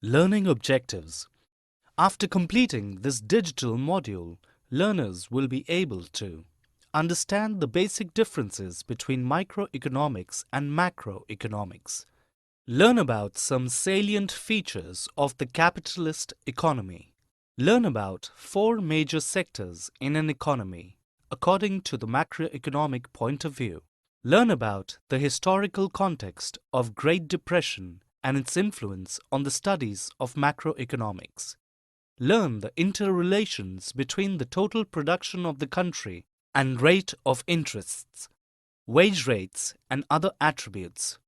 Learning objectives. After completing this digital module, learners will be able to understand the basic differences between microeconomics and macroeconomics, learn about some salient features of the capitalist economy, learn about four major sectors in an economy according to the macroeconomic point of view, learn about the historical context of Great Depression and its influence on the studies of macroeconomics, learn the interrelations between the total production of the country and rate of interests, wage rates, and other attributes.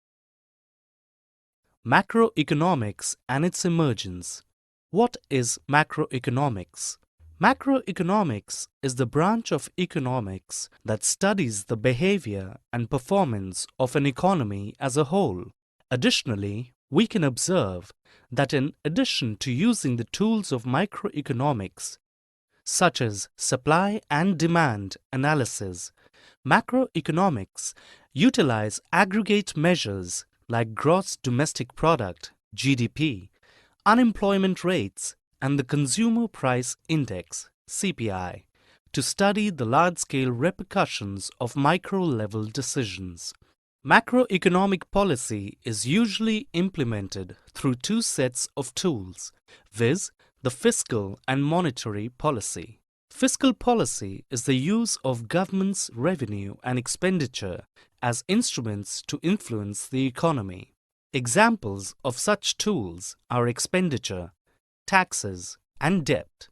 Macroeconomics and its emergence. What is macroeconomics? Macroeconomics is the branch of economics that studies the behavior and performance of an economy as a whole. Additionally, we can observe that in addition to using the tools of microeconomics, such as supply and demand analysis, macroeconomics utilize aggregate measures like gross domestic product, GDP, unemployment rates, and the Consumer Price Index, CPI, to study the large-scale repercussions of micro-level decisions. Macroeconomic policy is usually implemented through two sets of tools, viz., the fiscal and monetary policy. Fiscal policy is the use of government's revenue and expenditure as instruments to influence the economy. Examples of such tools are expenditure, taxes, and debt.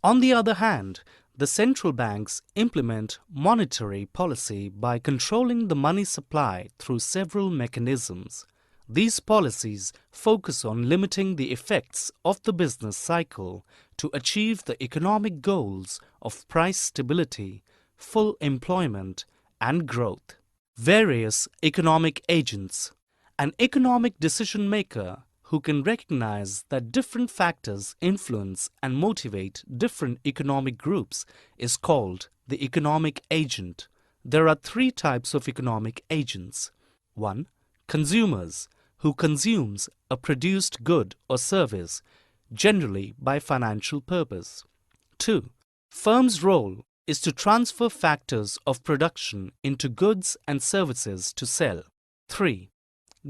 On the other hand, the central banks implement monetary policy by controlling the money supply through several mechanisms. These policies focus on limiting the effects of the business cycle to achieve the economic goals of price stability, full employment, and growth. Various economic agents. An economic decision maker who can recognize that different factors influence and motivate different economic groups is called the economic agent. There are three types of economic agents. 1. Consumers, who consumes a produced good or service, generally by financial purpose. 2. Firms' role is to transfer factors of production into goods and services to sell. 3.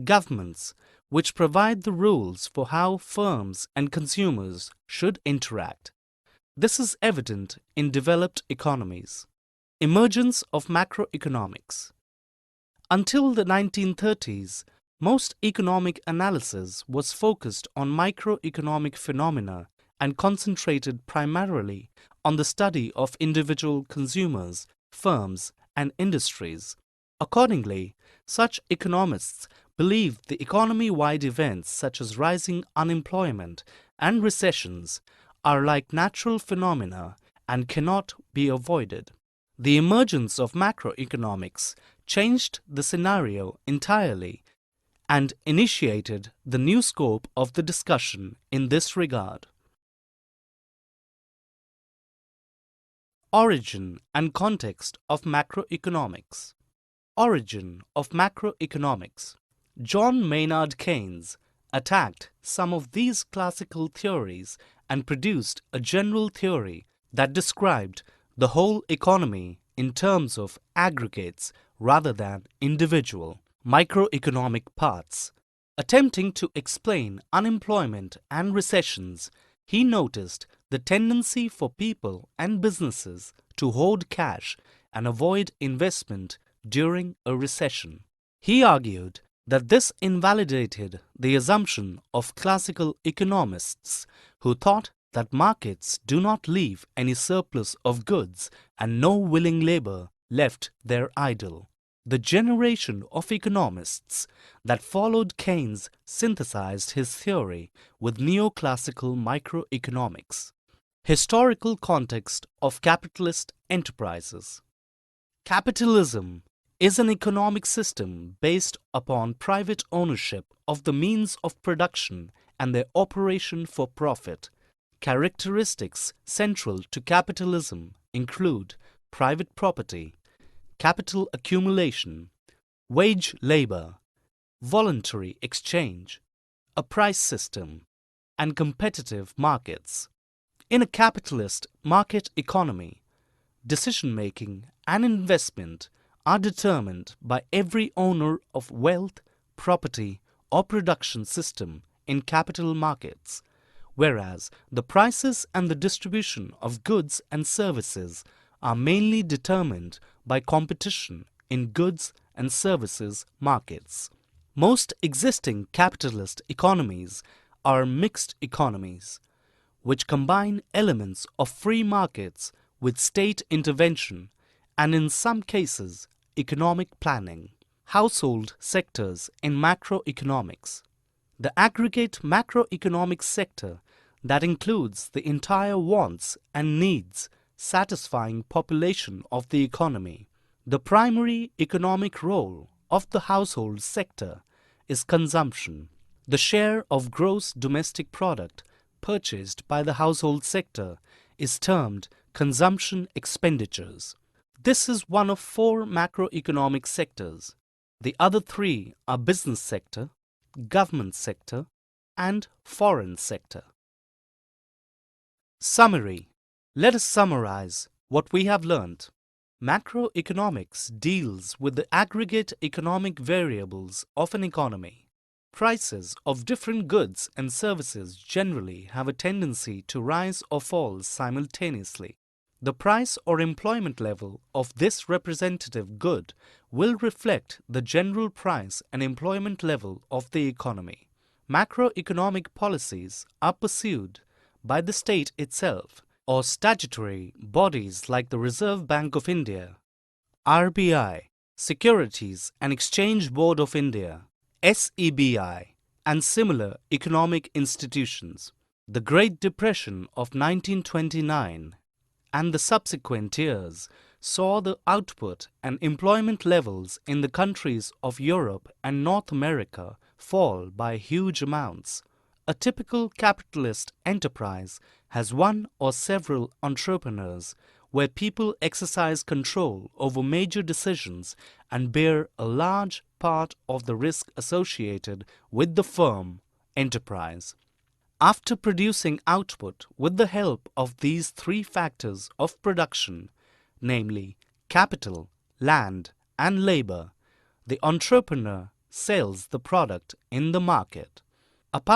Governments, which provide the rules for how firms and consumers should interact. This is evident in developed economies. Emergence of macroeconomics. Until the 1930s, most economic analysis was focused on microeconomic phenomena and concentrated primarily on the study of individual consumers, firms, and industries. Accordingly, such economists believed the economy-wide events such as rising unemployment and recessions are like natural phenomena and cannot be avoided. The emergence of macroeconomics changed the scenario entirely and initiated the new scope of the discussion in this regard. Origin and context of macroeconomics. Origin of macroeconomics. John Maynard Keynes attacked some of these classical theories and produced a general theory that described the whole economy in terms of aggregates rather than individual microeconomic parts. Attempting to explain unemployment and recessions, he noticed the tendency for people and businesses to hoard cash and avoid investment during a recession. He argued that this invalidated the assumption of classical economists who thought that markets do not leave any surplus of goods and no willing labor left there idle. The generation of economists that followed Keynes synthesized his theory with neoclassical microeconomics. Historical context of capitalist enterprises. Capitalism is an economic system based upon private ownership of the means of production and their operation for profit. Characteristics central to capitalism include private property, capital accumulation, wage labor, voluntary exchange, a price system, and competitive markets. In a capitalist market economy, decision-making and investment are determined by every owner of wealth, property, or production system in capital markets, whereas the prices and the distribution of goods and services are mainly determined by competition in goods and services markets. Most existing capitalist economies are mixed economies, which combine elements of free markets with state intervention and, in some cases, economic planning. Household sectors in macroeconomics. The aggregate macroeconomic sector that includes the entire wants and needs satisfying population of the economy. The primary economic role of the household sector is consumption. The share of gross domestic product purchased by the household sector is termed consumption expenditures. This is one of 4 macroeconomic sectors. The other 3 are business sector, government sector, and foreign sector. Summary. Let us summarize what we have learnt. Macroeconomics deals with the aggregate economic variables of an economy. Prices of different goods and services generally have a tendency to rise or fall simultaneously. The price or employment level of this representative good will reflect the general price and employment level of the economy. Macroeconomic policies are pursued by the state itself or statutory bodies like the Reserve Bank of India, RBI, Securities and Exchange Board of India, SEBI, and similar economic institutions. The Great Depression of 1929 and the subsequent years saw the output and employment levels in the countries of Europe and North America fall by huge amounts. A typical capitalist enterprise has one or several entrepreneurs where people exercise control over major decisions and bear a large part of the risk associated with the firm enterprise. After producing output with the help of these 3 factors of production, namely capital, land, and labor, the entrepreneur sells the product in the market.